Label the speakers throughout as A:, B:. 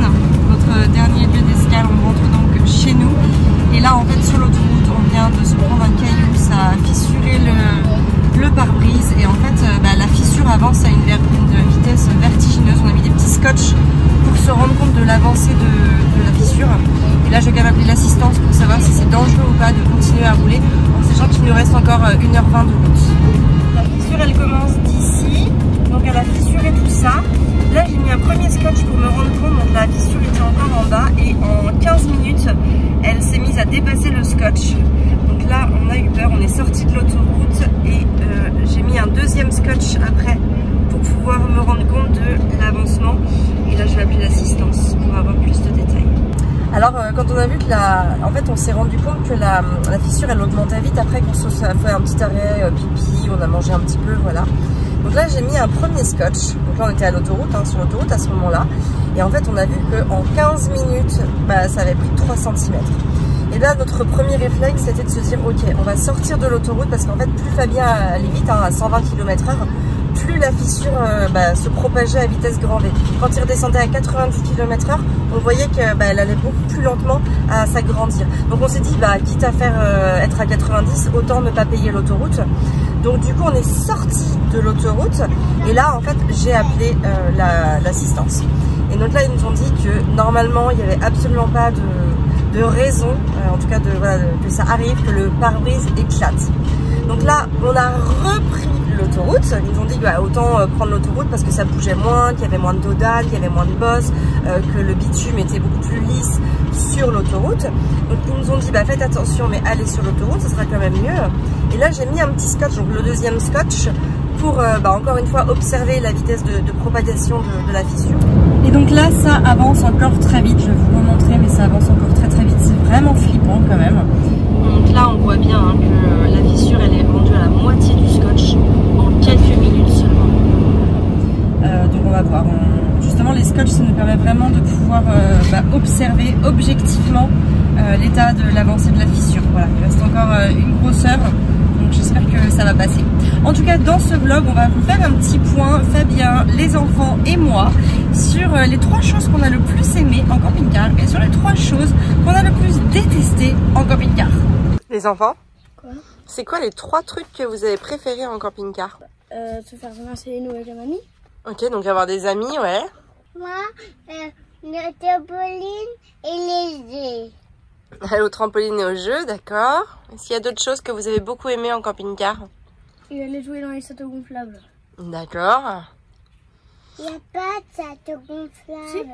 A: Rennes, notre dernier lieu d'escale. On rentre donc chez nous. Et là, en fait, sur l'autoroute, on vient de se prendre un caillou. Ça a fissuré le pare-brise. Et en fait, la fissure avance à une vitesse vertigineuse. On a mis des petits scotch pour se rendre compte de l'avancée de la fissure. Et là, je vais quand même appeler l'assistance pour savoir si c'est dangereux ou pas de continuer à rouler, en sachant qu'il nous reste encore 1h20 de route. La fissure, elle commence d'ici, donc elle a fissuré tout ça. Là, j'ai mis un premier scotch pour me rendre compte, donc la fissure était encore en bas et en 15 minutes, elle s'est mise à dépasser le scotch. Donc là, on a eu peur, on est sorti de l'autoroute et j'ai mis un deuxième scotch après pour pouvoir me rendre compte de l'avancement. Et là, je vais appeler l'assistance pour avoir plus de détails. Alors, quand on a vu que en fait, on s'est rendu compte que la fissure, elle augmentait vite après qu'on se fait un petit arrêt pipi, on a mangé un petit peu, voilà. Donc là, j'ai mis un premier scotch. Donc là, on était à l'autoroute, sur l'autoroute à ce moment-là. Et en fait, on a vu qu'en 15 minutes, ça avait pris 3 cm. Et là, notre premier réflexe, c'était de se dire, ok, on va sortir de l'autoroute parce qu'en fait, plus Fabien allait vite, à 120 km/h, plus la fissure se propageait à vitesse grand V. Quand il redescendait à 90 km/h, on voyait qu'elle allait beaucoup plus lentement à s'agrandir. Donc on s'est dit, quitte à faire être à 90, autant ne pas payer l'autoroute. Donc du coup, on est sorti de l'autoroute et là, en fait, j'ai appelé l'assistance. Et donc là, ils nous ont dit que normalement, il n'y avait absolument pas de raison, en tout cas que ça arrive, que le pare-brise éclate. Donc là, on a repris l'autoroute. Ils nous ont dit autant prendre l'autoroute parce que ça bougeait moins, qu'il y avait moins de dodane, qu'il y avait moins de bosses, que le bitume était beaucoup plus lisse sur l'autoroute. Donc ils nous ont dit faites attention, mais allez sur l'autoroute, ça sera quand même mieux. Et là, j'ai mis un petit scotch, donc le deuxième scotch, pour encore une fois observer la vitesse de propagation de la fissure. Et donc là, ça avance encore très vite. Je vais vous remontrer, mais ça avance encore très vite. C'est vraiment flippant quand même. Donc là, on voit bien que la fissure, elle est rendue à la moitié du scotch en quelques minutes seulement. Donc on va voir. Justement, les scotch, ça nous permet vraiment de pouvoir observer objectivement l'état de l'avancée de la fissure. Voilà, il reste encore une grosseur. Donc j'espère que ça va passer. En tout cas, dans ce vlog, on va vous faire un petit point, Fabien, les enfants et moi, sur les 3 choses qu'on a le plus aimées en camping-car et sur les 3 choses qu'on a le plus détestées en camping-car. Les enfants,
B: quoi?
A: C'est quoi les 3 trucs que vous avez préférés en camping-car?
B: Se faire ramasser les nouvelles amis.
A: Ok, donc avoir des amis, ouais.
C: Moi, le trampoline et les jeux.
A: Aller au trampoline et aux jeux, d'accord. Est-ce qu'il y a d'autres choses que vous avez beaucoup aimées en camping-car?
B: Et aller jouer dans les châteaux gonflables.
A: D'accord.
C: Il n'y a pas de château gonflable.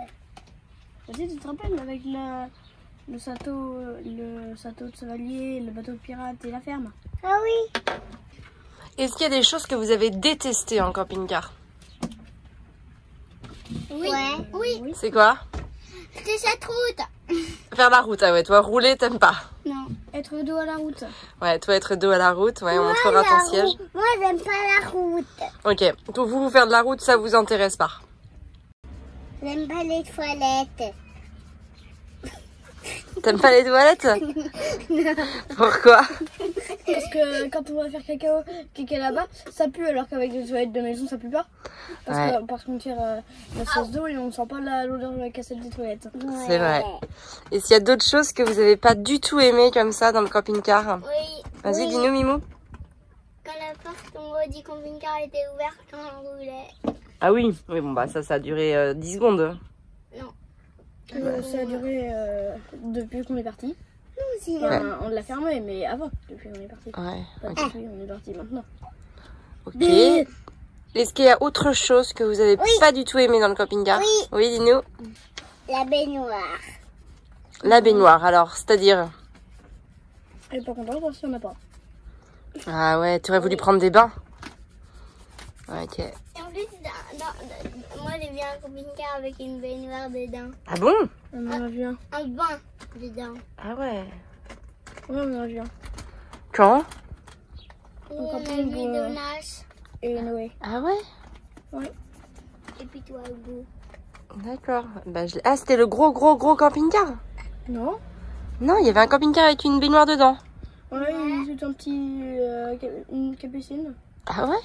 B: Si, tu te rappelles avec le château de chevalier, le bateau de pirate et la ferme?
C: Ah oui.
A: Est-ce qu'il y a des choses que vous avez détestées en camping-car?
C: Oui. Ouais. Oui.
A: C'est quoi?
C: C'est cette route.
A: Faire la route, ah ouais, toi rouler t'aimes pas?
B: Non, être dos à la route.
A: Ouais, toi être dos à la route, ouais, on montrera ton siège.
C: Moi j'aime pas la route.
A: Ok, donc vous faire de la route, ça vous intéresse pas?
C: J'aime pas les toilettes.
A: T'aimes pas les toilettes? Pourquoi?
B: Parce que quand on va faire caca là-bas, ça pue, alors qu'avec les toilettes de maison, ça pue pas. Parce qu'on tire la sauce d'eau et on sent pas l'odeur de la cassette des toilettes.
C: Ouais.
A: C'est vrai. Et s'il y a d'autres choses que vous avez pas du tout aimé comme ça dans le camping-car?
C: Oui.
A: Vas-y,
C: oui.
A: dis-nous, Mimou.
C: Quand la porte en haut du camping-car était ouverte quand on roulait.
A: Ah oui, oui, bon bah ça a duré 10 secondes.
C: Non.
B: Ça a duré depuis qu'on est parti.
C: Nous aussi.
A: Ouais.
B: On l'a fermé, mais avant, depuis qu'on est parti.
A: Ouais.
B: Pas
A: Ok.
B: depuis, on est parti maintenant.
A: Ok. Est-ce qu'il y a autre chose que vous avez pas du tout aimé dans le camping-car?
C: Oui.
A: Oui, dis-nous.
C: La baignoire.
A: La baignoire, alors, c'est-à-dire?
B: Elle est pas contente parce qu'il n'y en a pas.
A: Ah ouais, tu aurais voulu prendre des bains? Ouais, ok.
C: Et en plus, moi j'ai vu un camping-car avec une baignoire dedans.
A: Ah bon?
B: On en a vu un.
C: Un bain dedans.
A: Ah ouais.
B: Ouais, on en a vu un.
A: Quand?
C: Où
B: Un
C: on a
B: camping
C: vu
B: où,
C: Donash
B: Et Noé.
A: Ah ouais?
B: Ouais.
C: et puis toi, Hugo.
A: D'accord. Bah, ah, c'était le gros camping-car?
B: Non?
A: Non, il y avait un camping-car avec une baignoire dedans.
B: Ouais, c'est un petit... une capucine.
A: Ah ouais?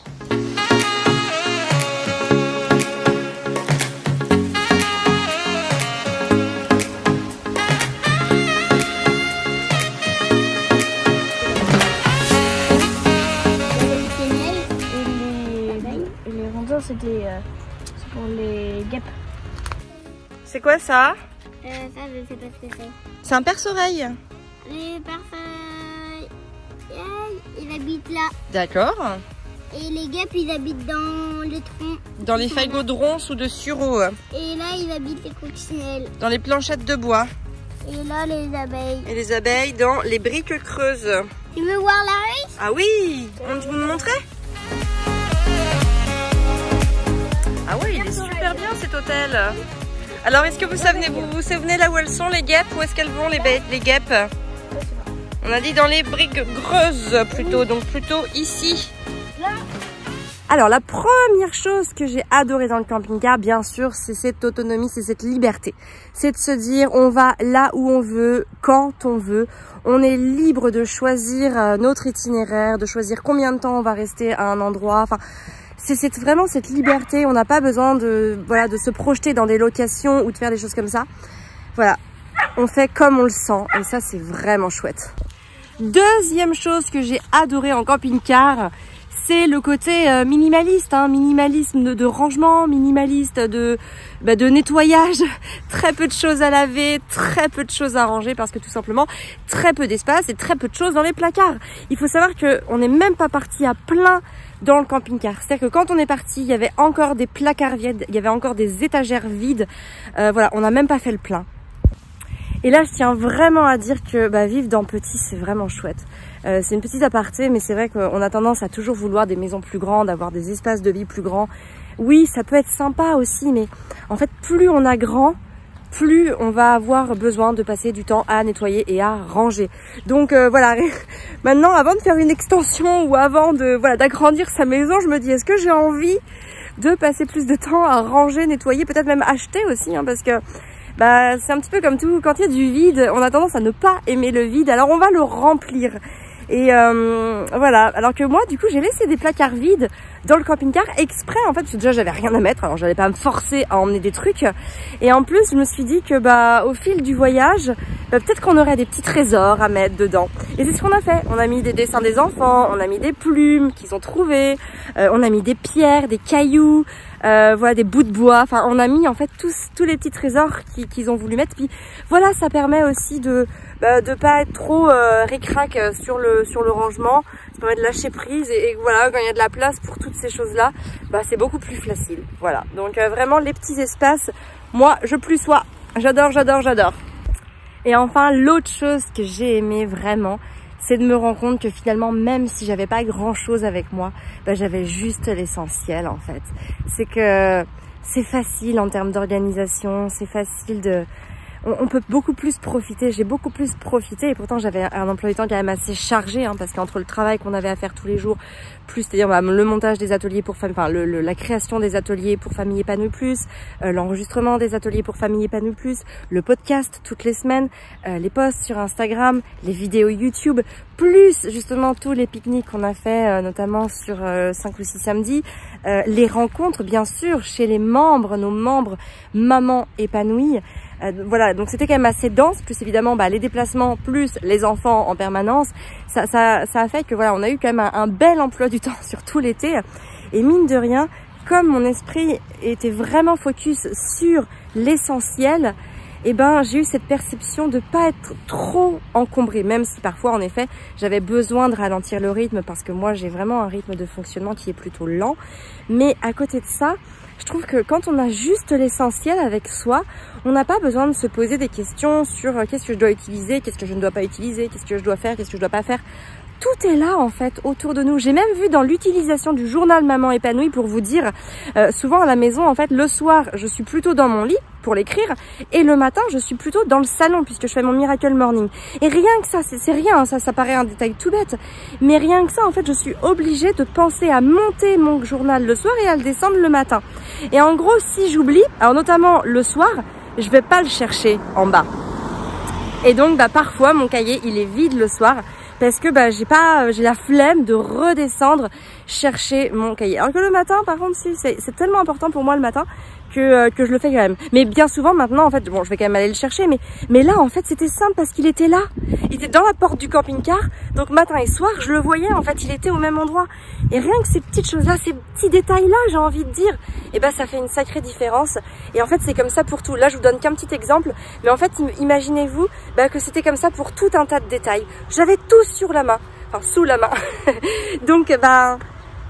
A: C'est quoi ça?
C: Ça, je sais pas ce que c'est.
A: C'est un perce-oreille.
C: Les personnes, ils habitent là.
A: D'accord.
C: Et les guêpes, ils habitent dans les troncs.
A: Dans les fagots de ronces ou de sureaux.
C: Et là, ils habitent les coccinelles.
A: Dans les planchettes de bois.
C: Et là, les abeilles.
A: Et les abeilles dans les briques creuses.
C: Tu veux voir la ruche?
A: Ah oui, on peut vous le montrer? Ah oui, il est super bien cet hôtel. Alors, est-ce que vous vous souvenez là où elles sont les guêpes? Où est-ce qu'elles vont les guêpes? On a dit dans les briques creuses plutôt, donc plutôt ici. Alors la première chose que j'ai adoré dans le camping-car, bien sûr, c'est cette autonomie, c'est cette liberté. C'est de se dire on va là où on veut, quand on veut. On est libre de choisir notre itinéraire, de choisir combien de temps on va rester à un endroit. Enfin, c'est vraiment cette liberté. On n'a pas besoin de se projeter dans des locations ou de faire des choses comme ça. Voilà, on fait comme on le sent et ça c'est vraiment chouette. Deuxième chose que j'ai adoré en camping-car, c'est le côté minimaliste, hein, minimalisme de rangement, minimaliste de nettoyage, très peu de choses à laver, très peu de choses à ranger parce que tout simplement très peu d'espace et très peu de choses dans les placards. Il faut savoir qu'on n'est même pas parti à plein dans le camping-car. C'est-à-dire que quand on est parti, il y avait encore des placards vides, il y avait encore des étagères vides. Voilà, on n'a même pas fait le plein. Et là, je tiens vraiment à dire que vivre dans petit, c'est vraiment chouette. C'est une petite aparté, mais c'est vrai qu'on a tendance à toujours vouloir des maisons plus grandes, avoir des espaces de vie plus grands. Oui, ça peut être sympa aussi, mais en fait, plus on a grand, plus on va avoir besoin de passer du temps à nettoyer et à ranger. Donc voilà, maintenant, avant de faire une extension ou avant d'agrandir sa maison, je me dis, est-ce que j'ai envie de passer plus de temps à ranger, nettoyer, peut-être même acheter aussi, hein, parce que c'est un petit peu comme tout, quand il y a du vide, on a tendance à ne pas aimer le vide, alors on va le remplir. Et voilà, alors que moi du coup j'ai laissé des placards vides dans le camping-car exprès en fait, parce que déjà j'avais rien à mettre, alors j'allais pas me forcer à emmener des trucs. Et en plus je me suis dit que au fil du voyage, peut-être qu'on aurait des petits trésors à mettre dedans. Et c'est ce qu'on a fait, on a mis des dessins des enfants, on a mis des plumes qu'ils ont trouvées, on a mis des pierres, des cailloux, voilà, des bouts de bois, enfin on a mis en fait tous les petits trésors qu'ils ont voulu mettre. Puis voilà, ça permet aussi de pas être trop ric-rac sur le rangement, ça permet de lâcher prise et voilà, quand il y a de la place pour toutes ces choses là, c'est beaucoup plus facile. Voilà, donc vraiment les petits espaces, moi je plus sois, j'adore. Et enfin l'autre chose que j'ai aimé vraiment, c'est de me rendre compte que finalement, même si j'avais pas grand chose avec moi, j'avais juste l'essentiel en fait. C'est que c'est facile en termes d'organisation, c'est facile de... On peut beaucoup plus profiter, j'ai beaucoup plus profité et pourtant j'avais un emploi du temps quand même assez chargé hein, parce qu'entre le travail qu'on avait à faire tous les jours, plus c'est-à-dire le montage des ateliers pour famille, la création des ateliers pour Famille Épanouie Plus, l'enregistrement des ateliers pour Famille Épanouie Plus, le podcast toutes les semaines, les posts sur Instagram, les vidéos YouTube, plus justement tous les pique-niques qu'on a fait notamment sur 5 ou 6 samedis, les rencontres bien sûr chez les membres, nos membres Maman Épanouie. Voilà, donc c'était quand même assez dense, plus évidemment les déplacements, plus les enfants en permanence, ça a fait que voilà, on a eu quand même un bel emploi du temps sur tout l'été. Et mine de rien, comme mon esprit était vraiment focus sur l'essentiel, j'ai eu cette perception de pas être trop encombrée, même si parfois en effet j'avais besoin de ralentir le rythme parce que moi j'ai vraiment un rythme de fonctionnement qui est plutôt lent. Mais à côté de ça, je trouve que quand on a juste l'essentiel avec soi, on n'a pas besoin de se poser des questions sur qu'est-ce que je dois utiliser, qu'est-ce que je ne dois pas utiliser, qu'est-ce que je dois faire, qu'est-ce que je dois pas faire. Tout est là en fait autour de nous. J'ai même vu dans l'utilisation du journal Maman Épanouie, pour vous dire, souvent à la maison en fait le soir je suis plutôt dans mon lit pour l'écrire et le matin je suis plutôt dans le salon puisque je fais mon Miracle Morning. Et rien que ça, c'est rien, ça paraît un détail tout bête, mais rien que ça en fait je suis obligée de penser à monter mon journal le soir et à le descendre le matin. Et en gros si j'oublie, alors notamment le soir, je vais pas le chercher en bas. Et donc parfois mon cahier il est vide le soir parce que j'ai la flemme de redescendre chercher mon cahier. Alors que le matin, par contre, c'est tellement important pour moi le matin que je le fais quand même. Mais bien souvent maintenant, en fait, bon, je vais quand même aller le chercher, mais là, en fait, c'était simple parce qu'il était là. Il était dans la porte du camping-car, donc matin et soir, je le voyais, en fait, il était au même endroit. Et rien que ces petites choses-là, ces petits détails-là, j'ai envie de dire, et ben, ça fait une sacrée différence. Et en fait, c'est comme ça pour tout. Là, je vous donne qu'un petit exemple, mais en fait, imaginez-vous que c'était comme ça pour tout un tas de détails. J'avais tout sur la main, enfin, sous la main. Donc,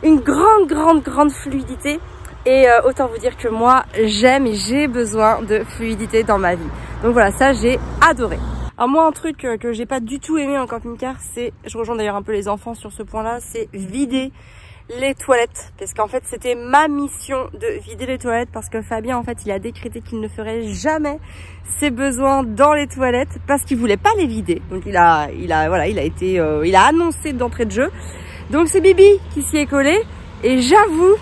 A: une grande fluidité. Et autant vous dire que moi, j'aime et j'ai besoin de fluidité dans ma vie. Donc voilà, ça, j'ai adoré. Alors moi, un truc que j'ai pas du tout aimé en camping-car, c'est, je rejoins d'ailleurs un peu les enfants sur ce point-là, c'est vider les toilettes. Parce qu'en fait, c'était ma mission de vider les toilettes parce que Fabien, en fait, il a décrété qu'il ne ferait jamais ses besoins dans les toilettes parce qu'il voulait pas les vider. Donc il a annoncé d'entrée de jeu. Donc c'est Bibi qui s'y est collé et j'avoue,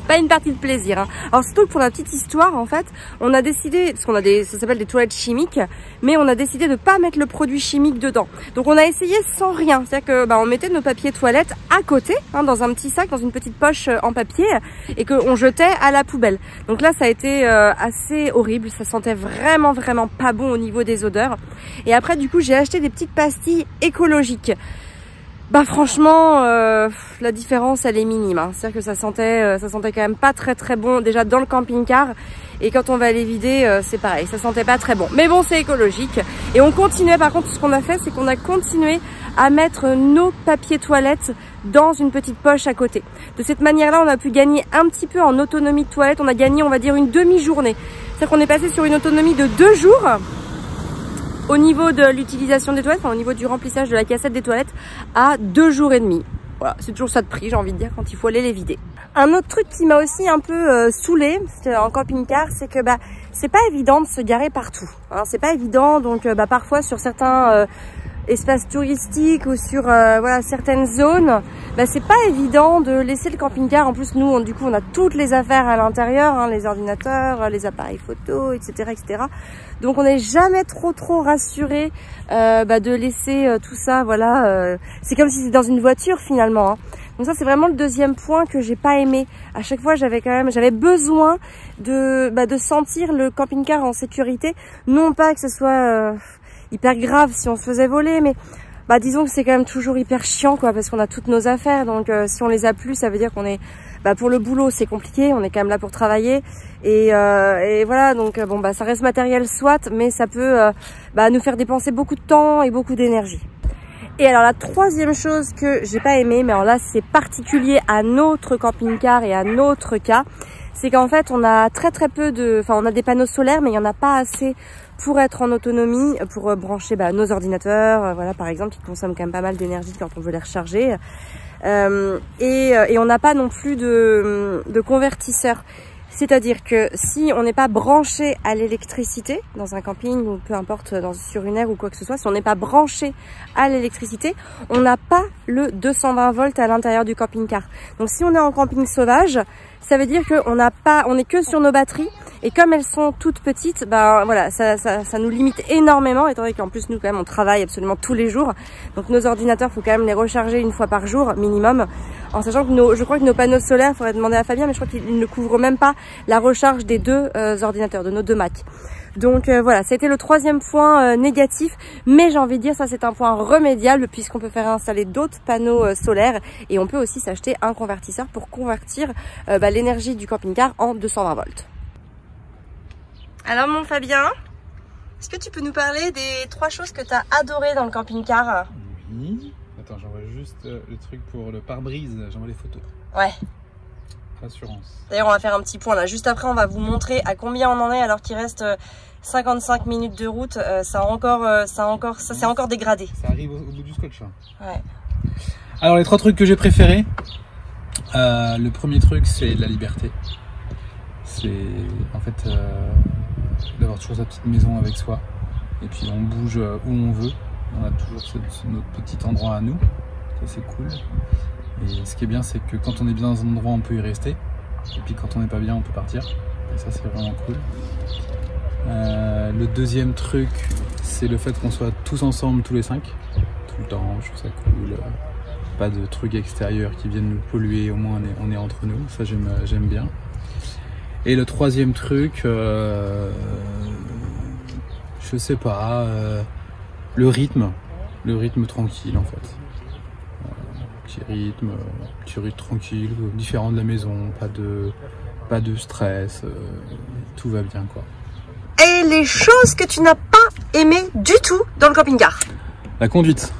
A: pas une partie de plaisir, hein. Alors surtout pour la petite histoire, en fait, on a décidé, parce qu'on a ça s'appelle des toilettes chimiques, mais on a décidé de pas mettre le produit chimique dedans. Donc on a essayé sans rien, c'est-à-dire que on mettait nos papiers toilettes à côté, hein, dans un petit sac, dans une petite poche en papier, et qu'on jetait à la poubelle. Donc là, ça a été assez horrible, ça sentait vraiment pas bon au niveau des odeurs. Et après, du coup, j'ai acheté des petites pastilles écologiques. Franchement, la différence elle est minime, hein. C'est-à-dire que ça sentait quand même pas très bon déjà dans le camping-car, et quand on va les vider, c'est pareil, ça sentait pas très bon. Mais bon, c'est écologique. Et on continuait, par contre, ce qu'on a fait, c'est qu'on a continué à mettre nos papiers toilettes dans une petite poche à côté. De cette manière-là, on a pu gagner un petit peu en autonomie de toilette. On a gagné, on va dire, une demi-journée. C'est-à-dire qu'on est passé sur une autonomie de 2 jours. Au niveau de l'utilisation des toilettes, enfin, au niveau du remplissage de la cassette des toilettes, à 2 jours et demi. Voilà, c'est toujours ça de prix, j'ai envie de dire, quand il faut aller les vider. Un autre truc qui m'a aussi un peu saoulée en camping-car, c'est que c'est pas évident de se garer partout. Hein, c'est pas évident, donc parfois sur certains espaces touristiques ou sur certaines zones, c'est pas évident de laisser le camping-car. En plus, nous, du coup, on a toutes les affaires à l'intérieur, hein, les ordinateurs, les appareils photo, etc. Donc, on n'est jamais trop rassuré de laisser tout ça. Voilà, c'est comme si c'était dans une voiture finalement, hein. Donc ça, c'est vraiment le deuxième point que j'ai pas aimé. À chaque fois, j'avais besoin de sentir le camping-car en sécurité. Non pas que ce soit hyper grave si on se faisait voler, mais disons que c'est quand même toujours hyper chiant, quoi, parce qu'on a toutes nos affaires. Donc si on les a plus, ça veut dire qu'on est pour le boulot, c'est compliqué, on est quand même là pour travailler, et voilà. Donc ça reste matériel soit, mais ça peut nous faire dépenser beaucoup de temps et beaucoup d'énergie. Et alors la troisième chose que j'ai pas aimé, mais alors là c'est particulier à notre camping-car et à notre cas, c'est qu'en fait on a très peu on a des panneaux solaires, mais il y en a pas assez pour être en autonomie, pour brancher nos ordinateurs, voilà, par exemple, qui consomment quand même pas mal d'énergie quand on veut les recharger. Et on n'a pas non plus de convertisseur. C'est-à-dire que si on n'est pas branché à l'électricité dans un camping ou peu importe sur une aire ou quoi que ce soit, si on n'est pas branché à l'électricité, on n'a pas le 220 volts à l'intérieur du camping-car. Donc si on est en camping sauvage, ça veut dire qu'on on est que sur nos batteries, et comme elles sont toutes petites, voilà, ça nous limite énormément, étant donné qu'en plus nous quand même on travaille absolument tous les jours. Donc nos ordinateurs, faut quand même les recharger une fois par jour minimum, en sachant que je crois que nos panneaux solaires, il faudrait demander à Fabien, mais je crois qu'ils ne couvrent même pas la recharge des 2 ordinateurs, de nos 2 Mac. Donc voilà, c'était le troisième point négatif, mais j'ai envie de dire, ça c'est un point remédiable puisqu'on peut faire installer d'autres panneaux solaires, et on peut aussi s'acheter un convertisseur pour convertir l'énergie du camping-car en 220 volts. Alors mon Fabien, est-ce que tu peux nous parler des 3 choses que tu as adorées dans le camping-car?
D: Oui. Attends, j'envoie juste le truc pour le pare-brise, j'envoie les photos.
A: Ouais.
D: Assurance. D'ailleurs,
A: on va faire un petit point là. Juste après, on va vous montrer à combien on en est alors qu'il reste 55 minutes de route. Ça s'est encore dégradé.
D: Ça arrive au bout du scotch. Hein.
A: Ouais.
D: Alors les 3 trucs que j'ai préférés. Le premier truc, c'est la liberté. C'est en fait d'avoir toujours sa petite maison avec soi, et puis on bouge où on veut, on a toujours notre petit endroit à nous, ça c'est cool. Et ce qui est bien, c'est que quand on est bien dans un endroit, on peut y rester, et puis quand on n'est pas bien, on peut partir, et ça c'est vraiment cool. Le deuxième truc, c'est le fait qu'on soit tous ensemble, tous les 5, tout le temps. Je trouve ça cool, pas de trucs extérieurs qui viennent nous polluer, au moins on est entre nous, ça j'aime bien. Et le troisième truc, je sais pas, le rythme tranquille en fait. Petit rythme tranquille, différent de la maison, pas de stress, tout va bien quoi.
A: Et les choses que tu n'as pas aimées du tout dans le camping-car?
D: La conduite.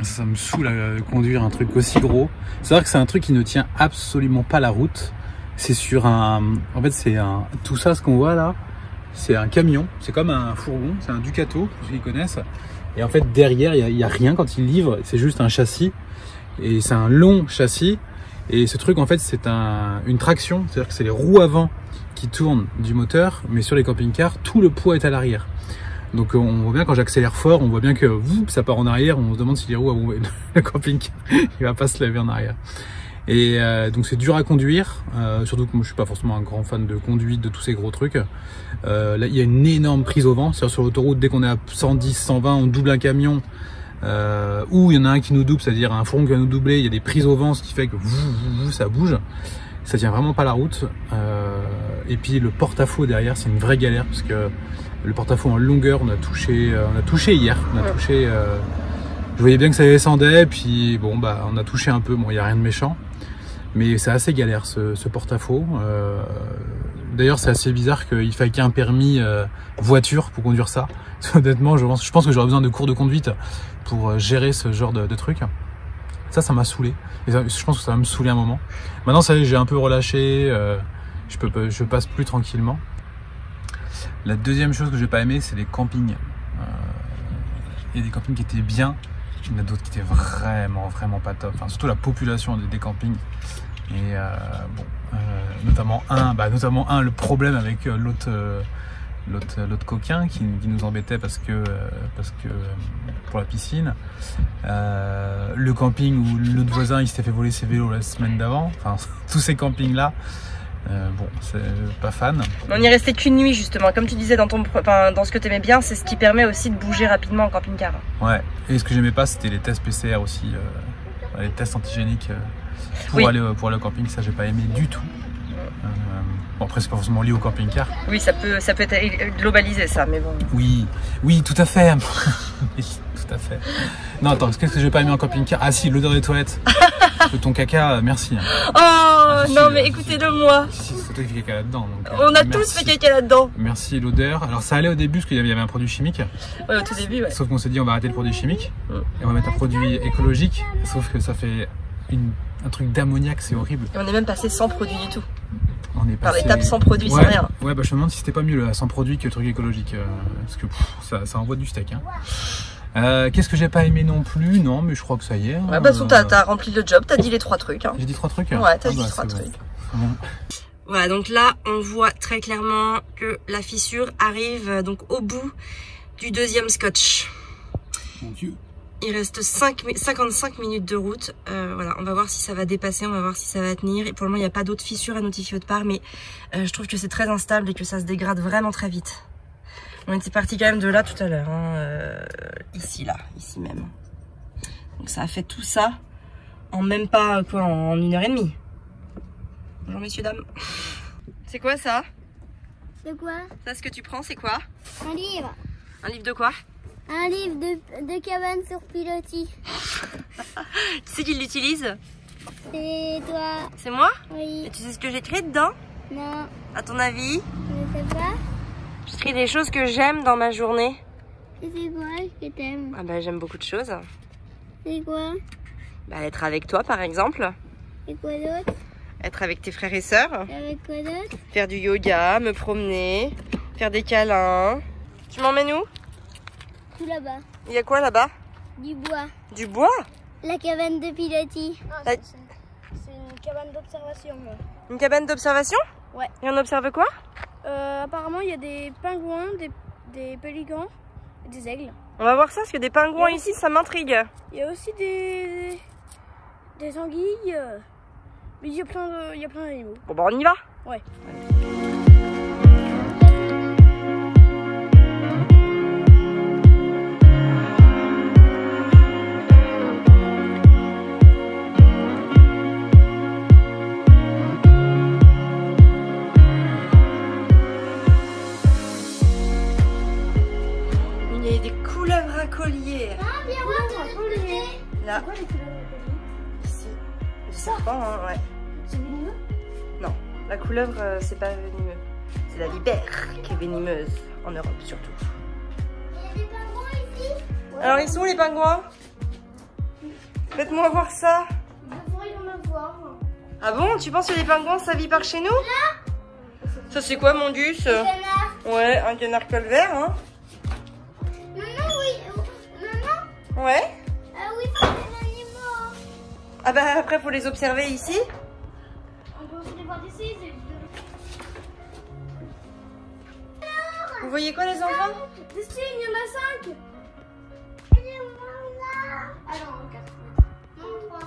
D: Ça me saoule à conduire un truc aussi gros. C'est vrai que c'est un truc qui ne tient absolument pas la route. C'est sur un... En fait, c'est un... Tout ça, ce qu'on voit là, c'est un camion. C'est comme un fourgon, c'est un Ducato, pour ceux qui connaissent. Et en fait, derrière, il n'y a rien quand il livre. C'est juste un châssis. Et c'est un long châssis. Et ce truc, en fait, c'est une traction. C'est-à-dire que c'est les roues avant qui tournent du moteur. Mais sur les camping-cars, tout le poids est à l'arrière. Donc on voit bien quand j'accélère fort, on voit bien que ça part en arrière. On se demande si les roues vont... Le camping-car, il va pas se lever en arrière. Et donc c'est dur à conduire, surtout que moi je suis pas forcément un grand fan de conduite, de tous ces gros trucs. Là il y a une énorme prise au vent, c'est-à-dire sur l'autoroute, dès qu'on est à 110, 120, on double un camion, ou il y en a un qui nous double, c'est-à-dire un fourgon qui va nous doubler, il y a des prises au vent, ce qui fait que ça bouge, ça tient vraiment pas la route. Et puis le porte-à-faux derrière, c'est une vraie galère, parce que le porte-à-faux en longueur, on a touché hier, je voyais bien que ça descendait, puis bon bah on a touché un peu, bon il n'y a rien de méchant. Mais c'est assez galère ce porte-à-faux. D'ailleurs c'est assez bizarre qu'il faille qu'il y ait un permis voiture pour conduire ça. Honnêtement je pense que j'aurais besoin de cours de conduite pour gérer ce genre de truc. Ça m'a saoulé. Et je pense que ça va me saouler un moment. Maintenant ça y est, j'ai un peu relâché, je passe plus tranquillement. La deuxième chose que j'ai pas aimé, c'est les campings. Il y a des campings qui étaient bien, il y en a d'autres qui étaient vraiment pas top. Enfin, surtout la population des campings. Et notamment un, le problème avec l'autre coquin qui nous embêtait parce que pour la piscine. Le camping où l'autre voisin il s'était fait voler ses vélos la semaine d'avant. Enfin, tous ces campings là. Bon, c'est pas fan.
A: On n'y restait qu'une nuit justement, comme tu disais dans ce que tu aimais bien, c'est ce qui permet aussi de bouger rapidement en camping-car.
D: Ouais, et ce que j'aimais pas c'était les tests PCR aussi, les tests antigéniques pour aller au camping, ça j'ai pas aimé du tout. Bon après c'est pas forcément lié au camping-car. Oui, ça peut être globalisé ça, mais bon. Oui, tout à fait. Tout à fait. Non attends, qu'est-ce que j'ai pas aimé en camping-car? Ah si, l'odeur des toilettes. De ton caca, merci.
A: Oh non mais écoutez-le moi.
D: C'est toi qui fais caca là-dedans.
A: On a tous fait caca là-dedans.
D: Merci l'odeur. Alors ça allait au début parce qu'il y avait un produit chimique.
A: Ouais, au tout début, ouais.
D: Sauf qu'on s'est dit on va arrêter le produit chimique et on va mettre un produit écologique. Sauf que ça fait un truc d'ammoniac, c'est horrible. Et on est même passé sans produit du tout. On est passé... Par l'étape sans produit, sans rien. Ouais, bah je me demande si c'était pas mieux sans produit que le truc écologique. Parce que ça envoie du steak. Hein. Qu'est-ce que j'ai pas aimé non plus? Non, mais je crois que ça y est. Ouais, bah t'as rempli le job, t'as dit les 3 trucs. Hein. J'ai dit 3 trucs? Ouais, t'as dit 3 trucs. Bon. Voilà, donc là, on voit très clairement que la fissure arrive donc au bout du deuxième scotch. Mon Dieu. Il reste 55 minutes de route. Voilà, on va voir si ça va dépasser, on va voir si ça va tenir. Et pour le moment, il n'y a pas d'autres fissures à notifier autre part, mais je trouve que c'est très instable et que ça se dégrade vraiment très vite. On était parti quand même de là tout à l'heure, hein, ici même. Donc ça a fait tout ça en même pas quoi, en 1h30. Bonjour messieurs dames. C'est quoi ça?
C: C'est quoi?
A: Ça, ce que tu prends, c'est quoi?
C: Un livre.
A: Un livre de quoi?
C: Un livre de cabane sur pilotis.
A: Qui c'est qui l'utilise?
C: C'est toi.
A: C'est moi?
C: Oui.
A: Et tu sais ce que j'écris dedans?
C: Non.
A: À ton avis?
C: Je sais pas.
A: J'écris des choses que j'aime dans ma journée.
C: Et c'est quoi que t'aimes?
A: Ah bah j'aime beaucoup de choses.
C: C'est quoi?
A: Bah être avec toi par exemple.
C: Et quoi d'autre?
A: Être avec tes frères et sœurs.
C: Et avec quoi d'autre?
A: Faire du yoga, me promener, faire des câlins. Tu m'emmènes où?
C: Tout là-bas.
A: Il y a quoi là-bas?
C: Du bois.
A: Du bois?
C: La cabane de pilotis.
B: C'est une cabane d'observation.
A: Une cabane d'observation?
B: Ouais.
A: Et on observe quoi?
B: Apparemment, il y a des pingouins, des pélicans et des aigles.
A: On va voir ça, parce que des pingouins ici, ça m'intrigue.
B: Il y a aussi des anguilles. Mais il y a plein d'animaux.
A: Bon bah on y va?
B: Ouais.
A: couleuvre à collier.
C: Ah, bien ouais,
A: Là,
B: Pourquoi les couleurs de collier?
A: ici. Du serpent, hein, ouais.
B: C'est venimeux?
A: Non, la couleuvre, c'est pas venimeux. C'est la vipère qui est venimeuse, en Europe surtout.
C: Il y a des pingouins ici.
A: Alors, ils sont où les pingouins? Faites-moi voir ça.
B: Il devrait y en avoir.
A: Ah bon, tu penses que les pingouins, ça vit par chez nous? Ça, c'est quoi, mon gus?
C: Canard.
A: Ouais, un canard colvert, hein.
C: Maman, oui. Maman,
A: Ouais.
C: oui, c'est des animaux.
A: Ah bah, après, faut les observer ici.
B: On peut aussi les voir d'ici.
A: Vous voyez quoi, les enfants?
B: D'ici, il y en a 5.
C: Elle est là.
B: Ah non, 4.
C: Non, 3.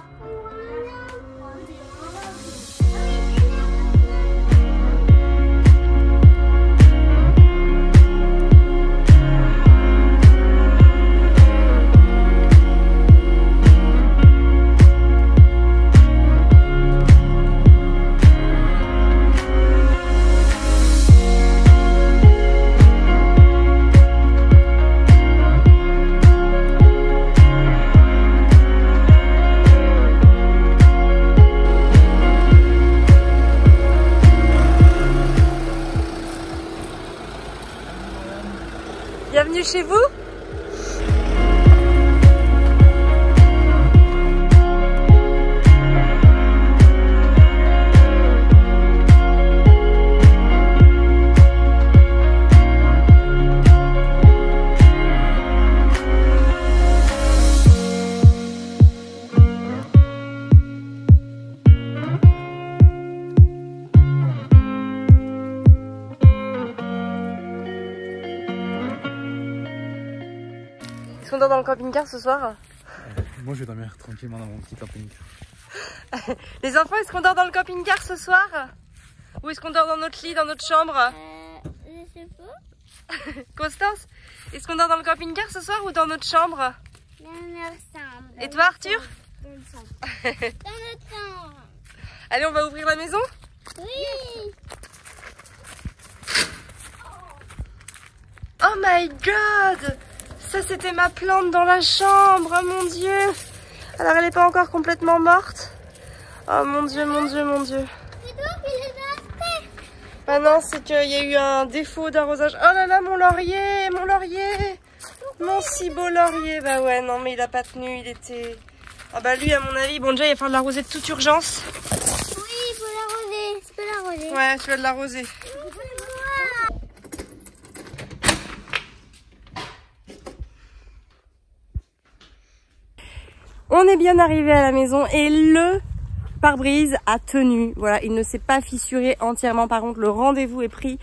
A: Bienvenue chez vous. Est-ce qu'on dort dans le camping-car ce soir?
D: Moi je vais dormir tranquillement dans mon petit camping-car.
A: Les enfants, est-ce qu'on dort dans le camping-car ce soir? Ou est-ce qu'on dort dans notre lit, dans notre chambre?
C: Je sais pas.
A: Constance, est-ce qu'on dort dans le camping-car ce soir ou dans notre chambre?
C: Dans notre chambre.
A: Et toi, Arthur?
C: Dans notre chambre. Dans notre chambre.
A: Allez, on va ouvrir la maison?
C: Oui.
A: Oh my god! Ça, c'était ma plante dans la chambre, oh mon dieu! Alors, elle n'est pas encore complètement morte. Oh mon dieu, mon dieu, mon dieu.
C: C'est toi qui les as fait.
A: Ah non, c'est qu'il y a eu un défaut d'arrosage. Oh là là, mon laurier, mon laurier! Mon si beau laurier. Bah ouais, non, mais il a pas tenu, il était... Ah bah lui, à mon avis, bon déjà, il va falloir l'arroser de toute urgence.
C: Oui, il faut l'arroser. Tu peux l'arroser.
A: Ouais, tu vas de l'arroser. On est bien arrivé à la maison et le pare-brise a tenu. Voilà, il ne s'est pas fissuré entièrement. Par contre, le rendez-vous est pris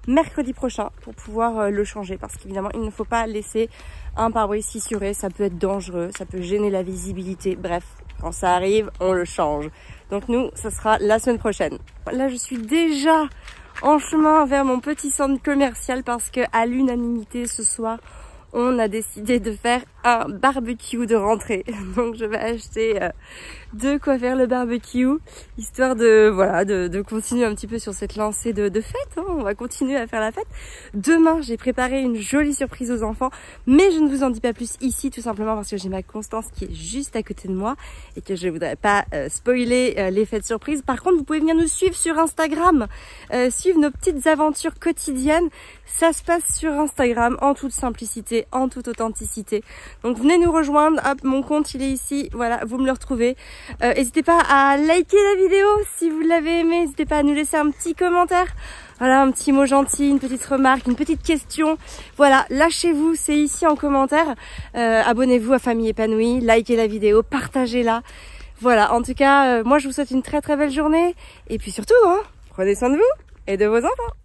A: mercredi prochain pour pouvoir le changer. Parce qu'évidemment, il ne faut pas laisser un pare-brise fissuré. Ça peut être dangereux, ça peut gêner la visibilité. Bref, quand ça arrive, on le change. Donc nous, ça sera la semaine prochaine. Là, je suis déjà en chemin vers mon petit centre commercial parce que à l'unanimité ce soir, on a décidé de faire un barbecue de rentrée. Donc je vais acheter de quoi faire le barbecue, histoire de voilà de continuer un petit peu sur cette lancée de fête. Hein. On va continuer à faire la fête. Demain, j'ai préparé une jolie surprise aux enfants, mais je ne vous en dis pas plus ici, tout simplement parce que j'ai ma Constance qui est juste à côté de moi et que je ne voudrais pas spoiler l'effet de surprise. Par contre, vous pouvez venir nous suivre sur Instagram, suivre nos petites aventures quotidiennes. Ça se passe sur Instagram en toute simplicité, en toute authenticité. Donc venez nous rejoindre, hop, mon compte il est ici, voilà, vous me le retrouvez. N'hésitez pas à liker la vidéo si vous l'avez aimé, n'hésitez pas à nous laisser un petit commentaire, voilà, un petit mot gentil, une petite remarque, une petite question. Voilà, lâchez-vous, c'est ici en commentaire. Abonnez-vous à Famille Épanouie, likez la vidéo, partagez-la. Voilà, en tout cas, moi je vous souhaite une très très belle journée. Et puis surtout, hein, prenez soin de vous et de vos enfants.